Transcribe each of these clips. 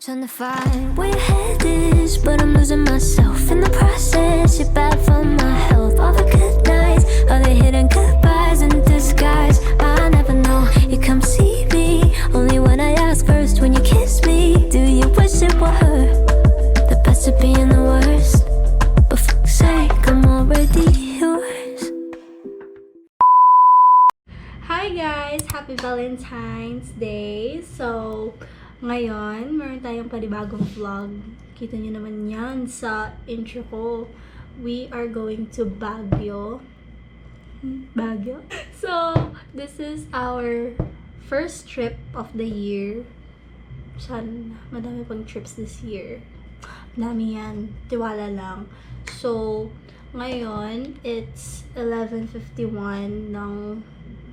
Trying to find where your head is, but I'm losing myself in the process. You're bad for my health. All the good nights, all the hidden goodbyes in disguise. I never know, you come see me only when I ask first. When you kiss me, do you wish it were her? The best of being the worst, but fuck's sake, I'm already yours. Hi guys! Happy Valentine's Day! So, ngayon, meron tayong panibagong vlog. Kita nyo naman yan sa intro ko. We are going to Baguio. Baguio? So, this is our first trip of the year. Sana, madami pang trips this year. Dami yan. Tiwala lang. So, ngayon, it's 11:51 ng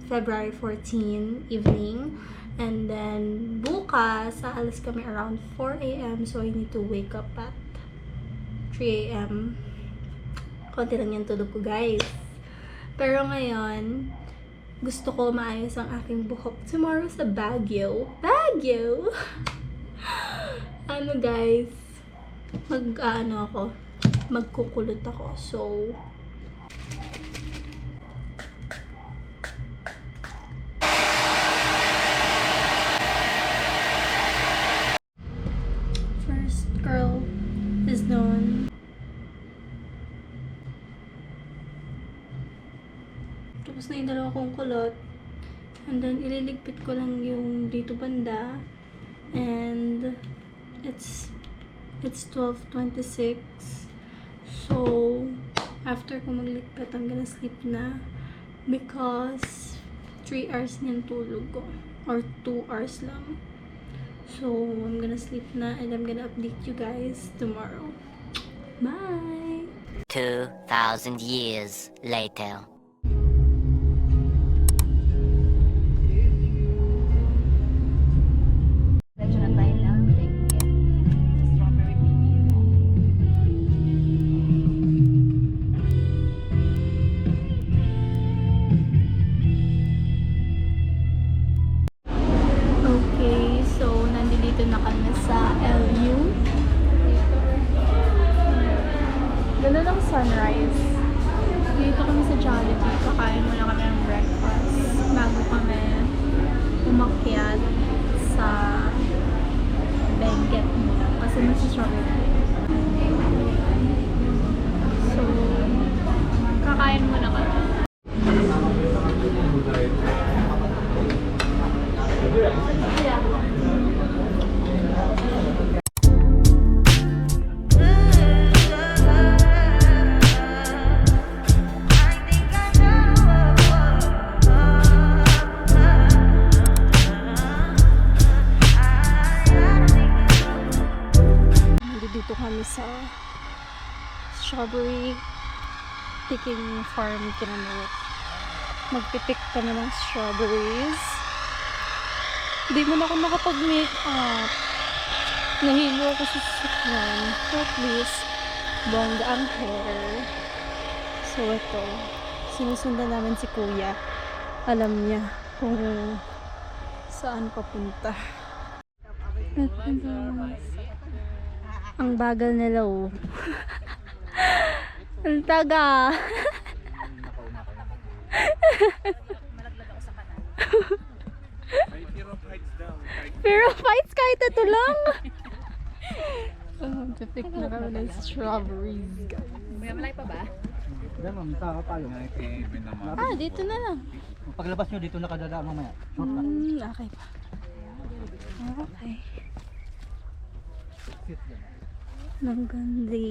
February 14 evening. And then, bukas, aalis kami around 4 a.m. So, I need to wake up at 3 a.m. Konti lang yung tulog ko, guys. Pero ngayon, gusto ko maayos ang aking buhok tomorrow sa Baguio. Baguio! Ano, guys? Magkukulot ako. So, girl is done. Tapos na yung dalawa kong kulot. And then, ililigpit ko lang yung dito banda. And, it's 12:26. So, after ko magligpit, I'm gonna sleep na. Because, 3 hours na yung tulog ko. Or 2 hours lang. So, I'm gonna sleep na and I'm gonna update you guys tomorrow. Bye! 2,000 years later. Na kami sa LU. Ganda ng sunrise. Dito kami sa Jollibee. Kakain muna kami ng breakfast bago kami umakyat sa Benguet muna. Kasi mas strawberry. So, kakain muna kami. Dito kami sa strawberry picking farm kinamot. Magpipick kami ng strawberries. Hindi mo na ako nakapag-make up. Nahilo ako sa sasakyan. So at least, bongga ang hair. So ito, sinusundan namin si kuya. Alam niya kung saan papunta. Ito guys. Ang bagal nila, oh. Ang taga. Fear of heights kahit ito lang. Pipick na kami ng strawberries, guys. May malay pa ba? Dito na lang. Paglabas nyo, dito nakadadaan mamaya. Okay pa. Okay. Ng ganda.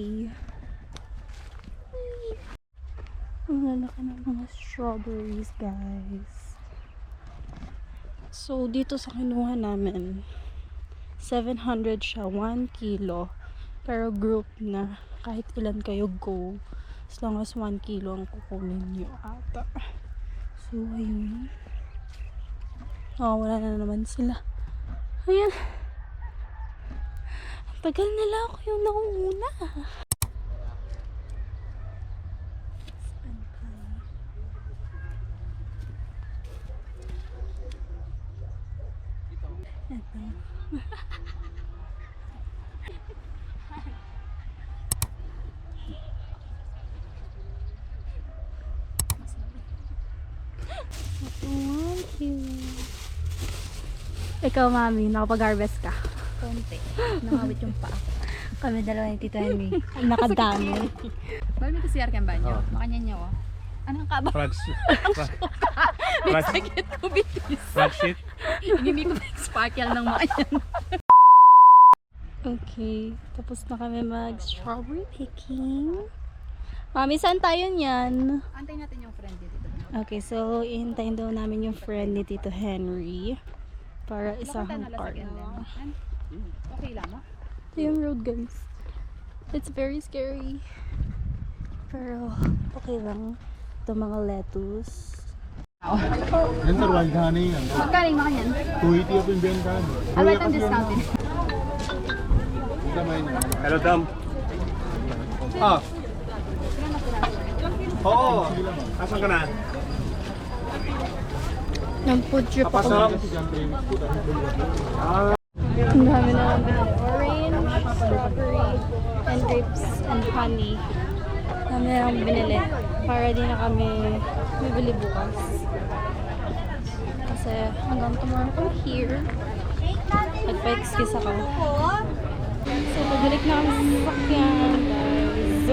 Ang lalaki ng mga strawberries, guys. So, dito sa kinuha namin, 700 siya, 1 kilo. Pero group na, kahit ilan kayo go. As long as 1 kilo ang kukunin nyo ata. So, ayun. Oh, wala na naman sila. Ayan. Tagal nila ako yung nauna. Ito. Ikaw, mami, nakapag-harvest ka. Konti. Nangawit yung paa. Kami dalawa ni Tito Henry. Nakadami. Bago may kasiyar kang banyo. Makanya niyo oh. Anong kaba? Flags. Sakit ko bitis. Flag sheet. Inimi ko yung sparkle ng mga yan. Okay, tapos na kami mag-strawberry picking. Mami, saan tayo niyan? Antayin natin yung friend dito. Okay, so ihintayin daw namin yung friend ni Tito Henry para isahang cart. Okay lang mo? Ito yung road, guys. It's very scary. Pero okay lang. Ito mga lettuce. Enter wild honey yan. Magkaling mo kanyan? 280 up yung benta. Alright, ang discount din. Hello, Tom. Ah. Oo. Asan ka na? Ng food trip ako. Pasok. Ang dami na namin. Orange, strawberry, and grapes, and honey. Dami na akong binili. Para di na kami bibili bukas. Kasi hanggang tomorrow kami here. Nagpa-excuse ako. So, pabalik na kami sa sasakyan, guys.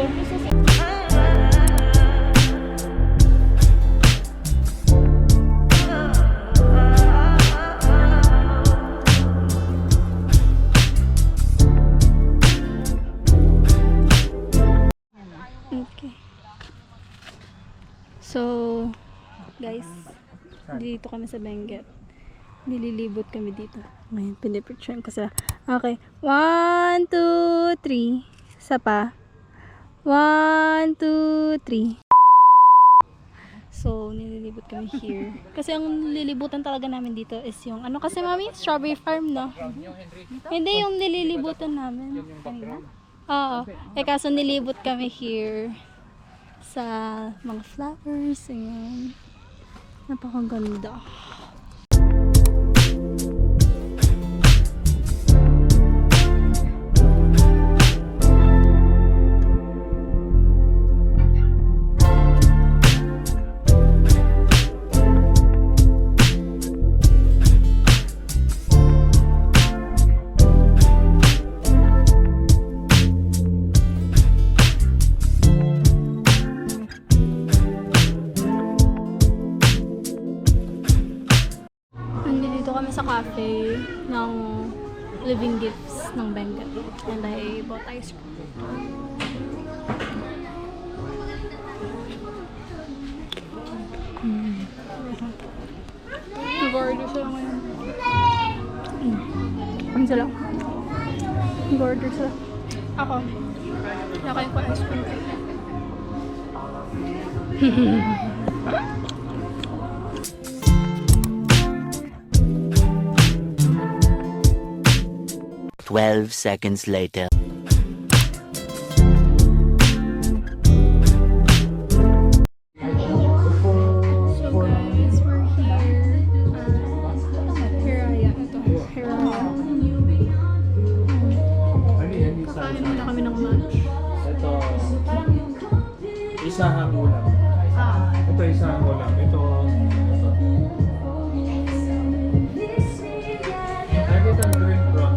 Okay. So, guys, dito kami sa Benguet. Nililibot kami dito. Ngayon, pinipicture ko sila. Okay. 1, 2, 3. Isa pa. 1, 2, 3. So, nililibot kami here. Kasi ang nililibutan talaga namin dito is yung, ano kasi mami? Strawberry farm, no? Hindi yung nililibutan namin. Kanina. Oo. Eh, kaso nilibot kami here sa mga flowers. Ayan. Napakaganda. Nandito kami sa cafe ng Living Gifts ng Benguet. And I bought ice cream. Nag-order sila ngayon. Ano sila? Nag-order sila. Ako. Nakain ko ice cream. 12 seconds later. So guys, we're here at Hiraya. Ito, Hiraya. Kakain muna kami ng lunch. Ito. Isahang ulam. Ito isahang ulam. Ito. Lagi kang green prawn.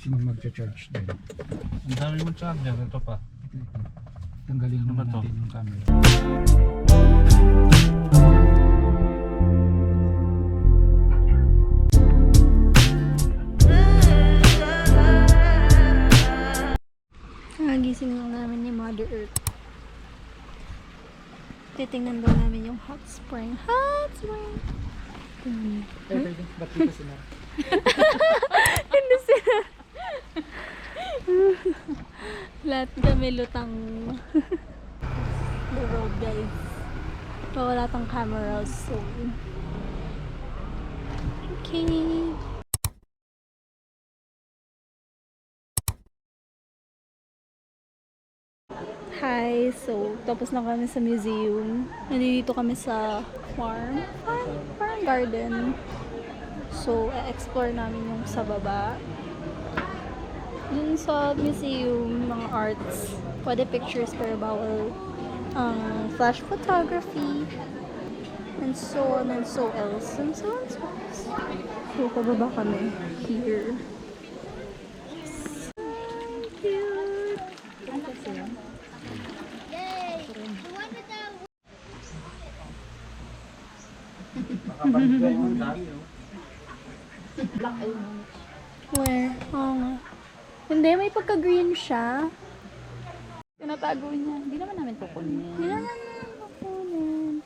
Sino magcha-charge din? Ang dami mo charger. Ito pa. Tanggalin Ano ba naman to? natin yung camera. Nagising lang namin ni Mother Earth. Titingnan daw namin yung hot spring. Hot spring! Ba't dito sila? Hindi sila. Lahat kami lutang. The road, guys. Wala tang camera soon. Okay. Hi! So, tapos na kami sa museum. Nandito kami sa farm garden. So, explore namin yung sa baba. Dun sa museum, mga arts, pwede pictures pero bawal flash photography and so on and so else and so on and so else. So, pababa kami here. Cute! Where? Oo nga. Hindi, may pagka-green siya. Tinatago niya. Hindi naman namin kukunin. Hindi naman kukunin.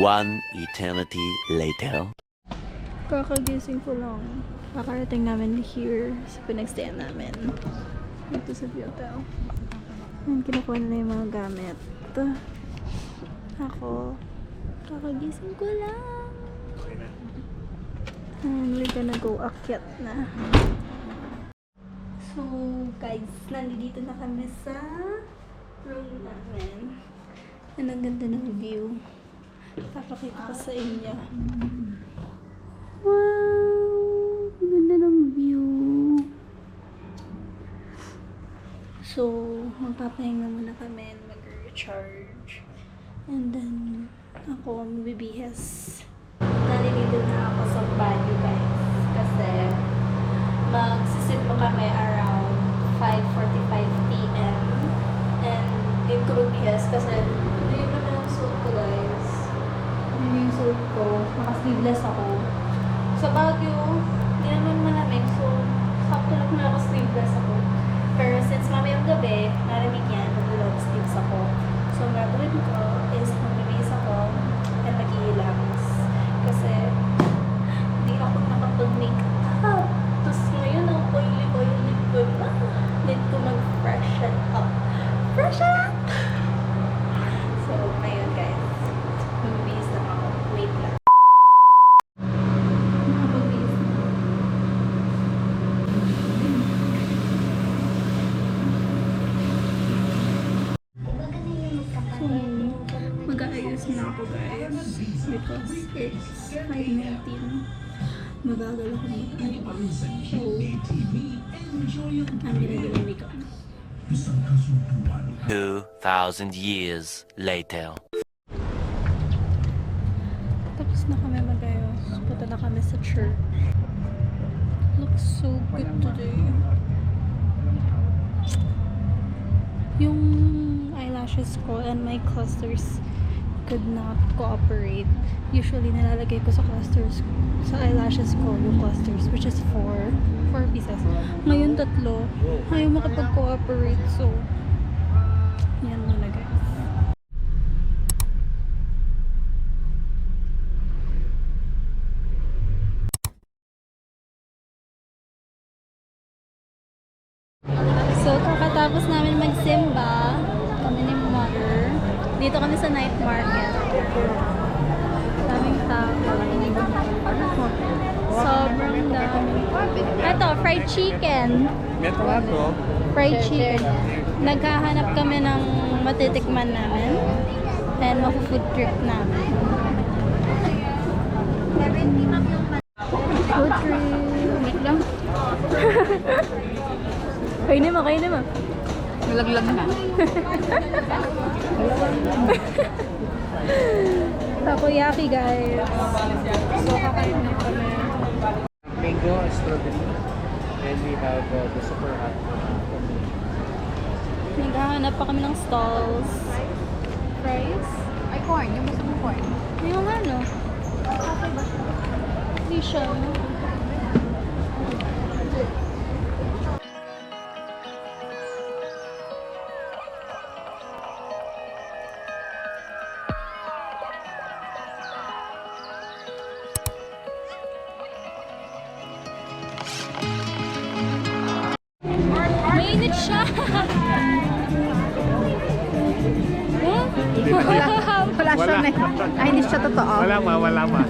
One eternity later. Kakagising ko lang. Kakarating namin here sa pinagstayan namin. Dito sa hotel. Ayan, kinukuha na yung mga gamit. Ako, kakagising ko lang. And we're gonna go akyat na. So, guys, nandito na kami sa room namin. And ang ganda ng view. Papakita ko sa inyo. Wow! Ang ganda ng view. So, magpapahinga muna kami and mag-recharge. And then, ako magbibihis. Nalilito na ako sa Baguio, guys. Kasi, magsisit pa kami around 5:45 p.m. And, din ko magbihis kasi, hindi naman ang suit ko, guys. Hindi yung suit ko. Naka-sleeveless ako. Sa Baguio, hindi naman malamig. So, sakto lang na naka-sleeveless ako. Pero since mamayang gabi, nalamig yan, mag-long sleeves ako. So, ang gagawin ko is magbibihis ako and mag-i-relax. Kasi, hindi ako nakapag-makeup. Tapos ngayon, ang oily ko na. Need ko mag-freshen up. Freshen up! So, ngayon guys, magbibihis lang ako. Wait lang. Nakapagbihis na. So, mag-aayos na ako guys because it's 5:19. Mabagal ako mag-ayos. So, I'm gonna do my makeup. 2,000 years later. Tapos na kami mag-ayos. Punta na kami sa church. Looks so good today. Yung eyelashes ko and my clusters could not cooperate. Usually, nilalagay ko sa clusters, sa eyelashes ko, yung clusters, which is 4 pieces. Ngayon, 3. Ayaw makapag-cooperate, so, yan muna, guys. So, kakatapos namin magsimba, kami ni Mother. Dito kami sa night market. Daming tao. Sobrang dami. Ito, fried chicken. Meto nga to. Fried chicken. Naghahanap kami ng matitikman namin. And mafu-food trip namin. Food trip. Wait lang. Kainin mo. Nalaglag na. Takoyaki, guys. So, kakain na kami. Mango, strawberry. And we have the super hot. Naghahanap pa kami ng stalls. Fries? Ay, corn. Yung gusto mo corn. Yung ano? Okay ba siya? Hindi siya. Mainit siya! Wala Sitwasyon eh. Ay, hindi siya totoo. Wala ma.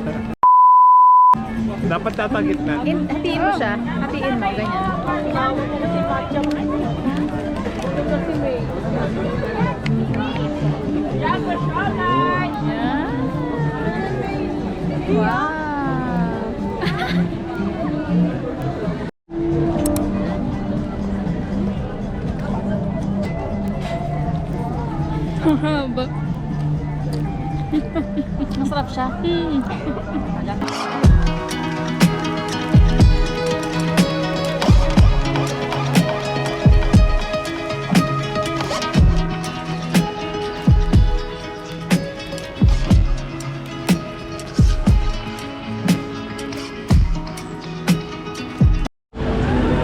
Dapat tatagit na. Hatiin mo siya. Hatiin mo, ganyan. Yeah. Wow. Masarap siya.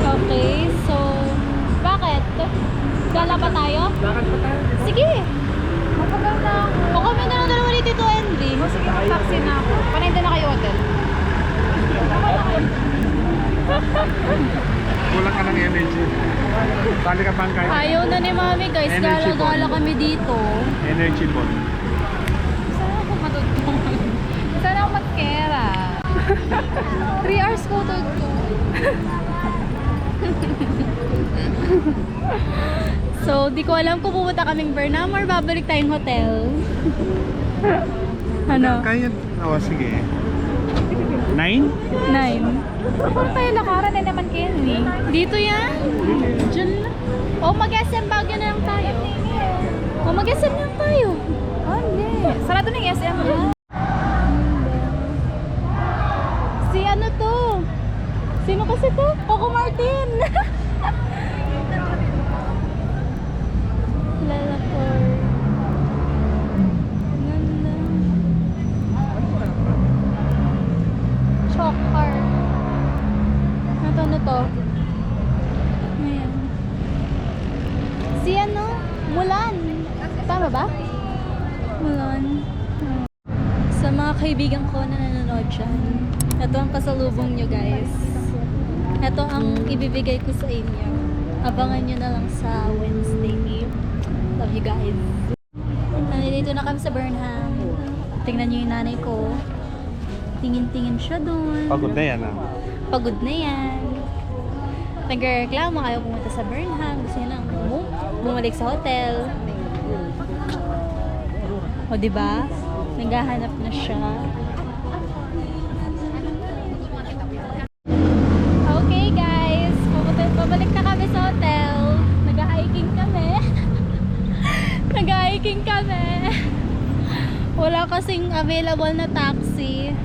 Okay, so bakit? Gala pa tayo? Lakad pa tayo. Sige. Mapagal na ako. O kami na lang dalawa ni Tito Henry. O sige, mag-taxi na ako. Panay na kayo hotel. Kulang ka ng energy. Bali ka bang kayo? Ayaw na ni Mami guys. Energy Gala-gala kami dito. Energy ball. Saan ako matutulog? Saan ako magkera? 3 hours ko tutulog. So, di ko alam kung pupunta kaming Burnham or babalik tayong hotel. Ano? Kaya, sige. 9? 9. Parang tayo lakaran na naman kayo eh. Dito yan. Diyan lang. O mag-SM Baguio na lang tayo. O mag-SM na lang tayo. Oh, hindi. Sarado na yung SM mo. Si ano to? Sino kasi to? Coco Martin. Lalakor. Ganda. Chokar. Ano to? Ayan. Si ano? Mulan. Tama ba? Mulan. Sa mga kaibigan ko na nanonood dyan, ito ang kasalubong nyo guys. Ito ang ibibigay ko sa inyo. Abangan nyo na lang sa Wednesday. Love you guys. Nandito na kami sa Burnham. Tingnan nyo yung nanay ko. Tingin-tingin siya doon. Pagod na yan Pagod na yan. Nagreklamo kayo pumunta sa Burnham. Gusto niya lang bumalik sa hotel. O diba? Naghahanap na siya. Okay guys, pabalik na kami sa hotel. Nag-hiking kami. Nag-hiking kami. Wala kasing available na taxi.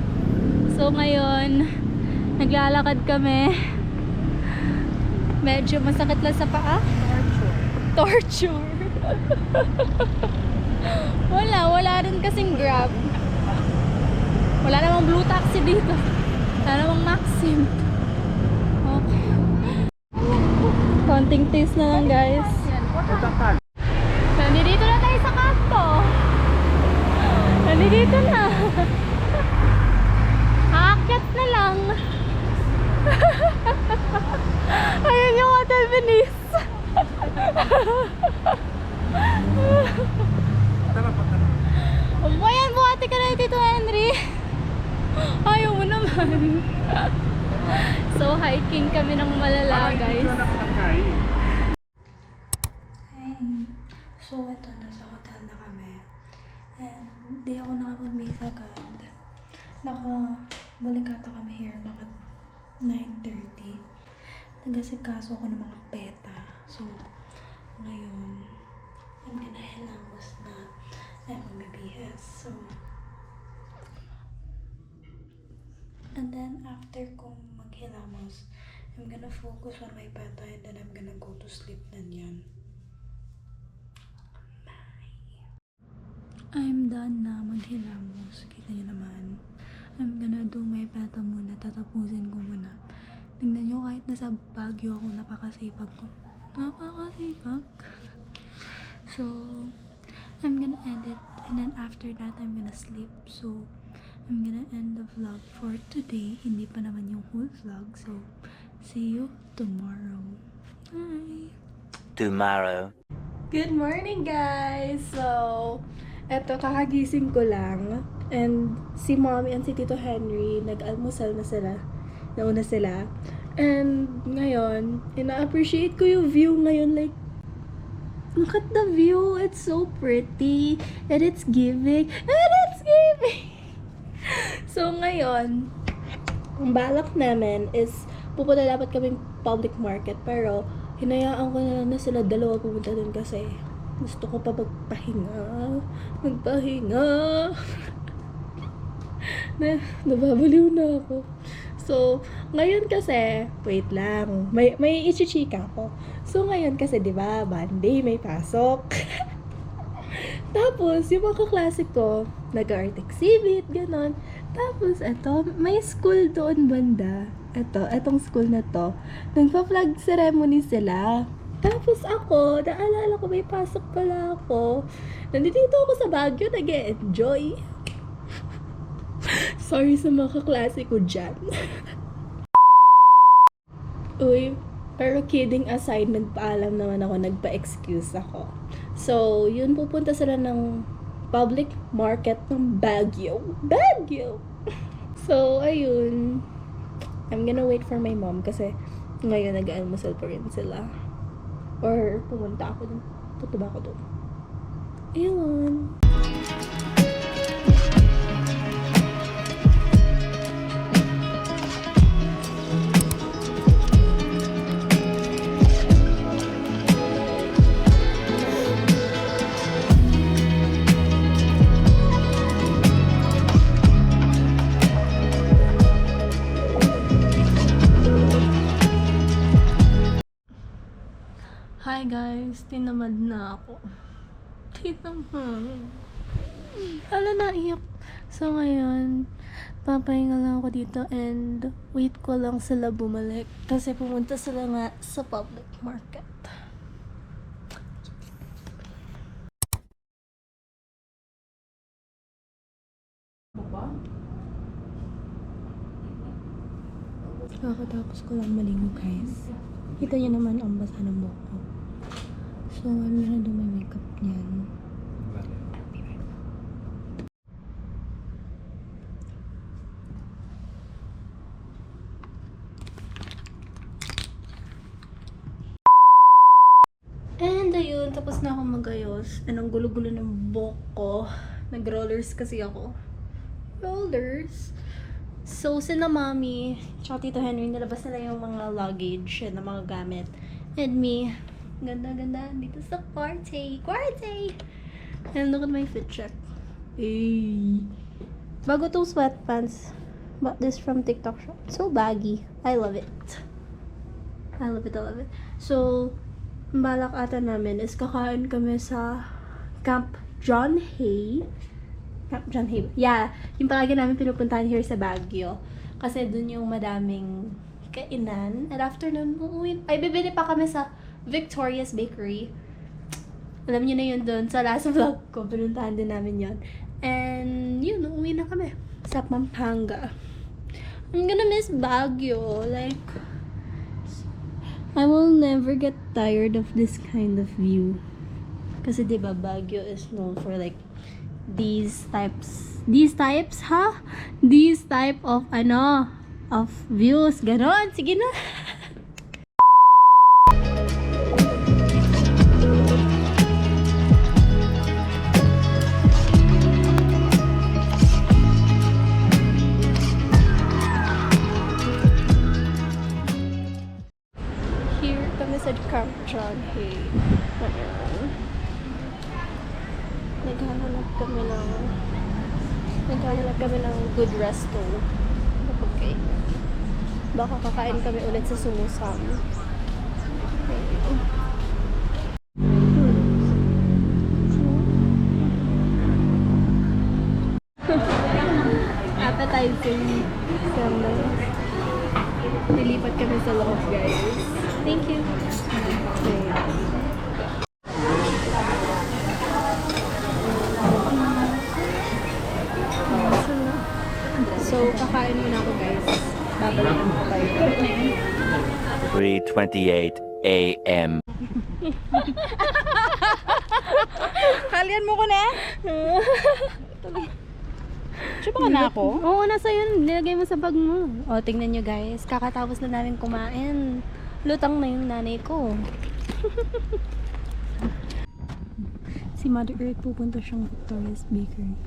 So ngayon, naglalakad kami. Medyo masakit lang sa paa. Torture. Wala rin kasing Grab. Wala namang Blue Taxi dito. Wala namang Maxim. Okay. Konting taste na lang guys. Nandito na tayo sa kanto. Nandito na. Aakyat na lang. Ayun yung Hotel Venice. Ayan, buhati ka na Tito Henry. Ayaw mo naman. So, hiking kami ng malala, guys. Hey. So, ito, nasa hotel na kami. And, di ako nakapag-make agad. Nakabalik ata kami here, naka 9:30. Nagasikaso ako ng mga peta. So, ngayon, I'm gonna hilamos na MBBS. So, and then after kong maghilamos, I'm gonna focus on my peta and then I'm gonna go to sleep na yan. Bye. I'm done na maghilamos. Kita niyo naman. I'm gonna do my peta muna. Tatapusin ko muna. Tingnan nyo, kahit nasa Baguio ako, napakasipag ko. Napakasipag. So, I'm gonna end it. And then after that, I'm gonna sleep. So, I'm gonna end the vlog for today. Hindi pa naman yung whole vlog. So, see you tomorrow. Bye! Tomorrow. Good morning, guys! So, Eto, kakagising ko lang. And si Mommy and si Tito Henry, nag-almusal na sila. Nauna sila. And ngayon, ina-appreciate ko yung view ngayon. Like, look at the view. It's so pretty. And it's giving. And it's giving. So ngayon, ang balak namin is pupunta dapat kaming public market. Pero, hinayaan ko na lang na sila dalawa pumunta dun kasi gusto ko pa magpahinga. Nababaliw na ako. So, ngayon kasi, wait lang, may ichichika ko. So, ngayon kasi, di ba, Monday, may pasok. Tapos, yung mga kaklase ko, nag-art exhibit, ganon. Tapos, eto, may school doon banda. Etong school na to, nagpa-flag ceremony sila. Tapos ako, naalala ko may pasok pala ako. Nandito ako sa Baguio, nag-e-enjoy. Sorry sa mga kaklase ko dyan. Uy, pero kidding aside, nagpaalam naman ako, nagpa-excuse ako. So, yun, pupunta sila ng public market ng Baguio. Baguio! So, ayun. I'm gonna wait for my mom kasi ngayon nag-almusal pa rin sila. Or pumunta ako dun. Punta ba ako dun? Ayun. Hi guys, tinamad na ako. Tinamad. Hala, naiyak. So ngayon, papahinga lang ako dito and wait ko lang sila bumalik. Kasi pumunta sila nga sa public market. Kakatapos ko lang maligo guys. Kita niyo naman ang basa ng buhok ko. So, I'm gonna do my makeup niyan. And ayun, tapos na ako magayos. And ang gulo-gulo ng buhok ko. Nag-rollers kasi ako. Rollers. So, sila Mommy, tsaka Tito Henry, nilabas nila yung mga luggage and mga gamit. And me, ganda-ganda dito sa party. And look at my fit check. Hey. Bago tong sweatpants. Bought this from TikTok shop. So baggy. I love it. I love it. So, ang balak ata namin is kakain kami sa Camp John Hay. Yeah, yung palagi namin pinupuntahan here sa Baguio. Kasi dun yung madaming kainan. At after nun, bibili pa kami sa Victoria's Bakery. Alam niyo na yun dun. Sa last vlog ko, pinuntahan din namin yun. And yun, uuwi na kami sa Pampanga. I'm gonna miss Baguio. Like, I will never get tired of this kind of view. Kasi diba, Baguio is known for like these type of of views. Ganon. Sige na. Here kami sa Camp John Hay. Ayan. Naghahanap kami ng good resto. Okay. Baka kakain kami ulit sa Sumusam. Appetizing sandals. Nilipat kami sa loob, guys. Thank you. So, kakain muna ako, guys. Babalik ako kayo. 3:28 a.m. Italian mo ko na? Siya ba na ako? Oo, nasa yun. Nilagay mo sa bag mo. O, tingnan nyo guys. Kakatapos na namin kumain. Lutang na yung nanay ko. Si Mother Earth pupunta siyang Victoria's Bakery.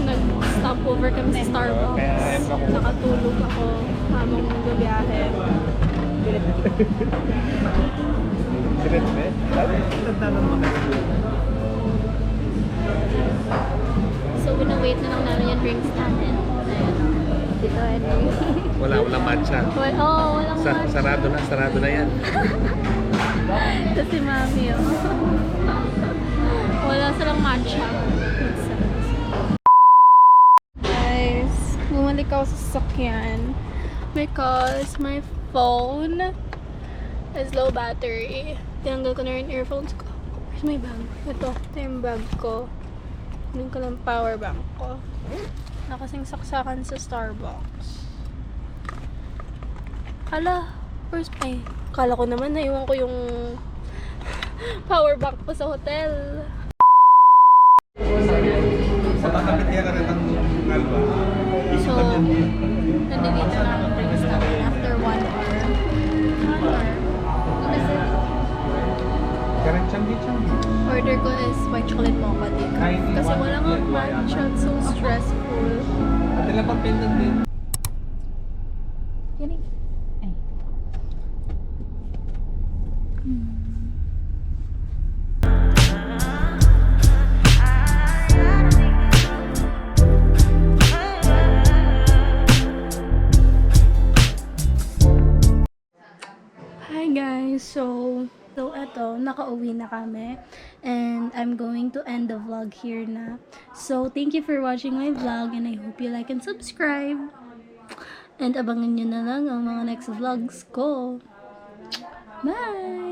Nag-stop over kami sa Starbucks. Nakatulog ako habang nagbibiyahe. So, wait na lang namin yung drinks natin. Ayan. Dito, Henry. Walang matcha. Walang matcha. Sarado na yan. Ito si Mami, oh. Wala silang matcha. Guys, bumalik ako sa sasakyan because my phone is low battery. Tinanggal ko na rin earphones ko. Where's my bag? Ito yung bag ko. Hindi ko lang power bank ko. Nakasing saksakan sa Starbucks. Where's my... Kala ko naman naiwan ko yung power bank ko sa hotel. So, nandito na ang drinks namin after 1 hour. 1 hour. What is it? Order ko is white chocolate mocha din. Kasi walang matcha. It's so stressful. Yan eh. Ay. Hi guys, so eto, nakauwi na kami and I'm going to end the vlog here na. So thank you for watching my vlog and I hope you like and subscribe and abangan nyo na lang ang mga next vlogs ko. Bye!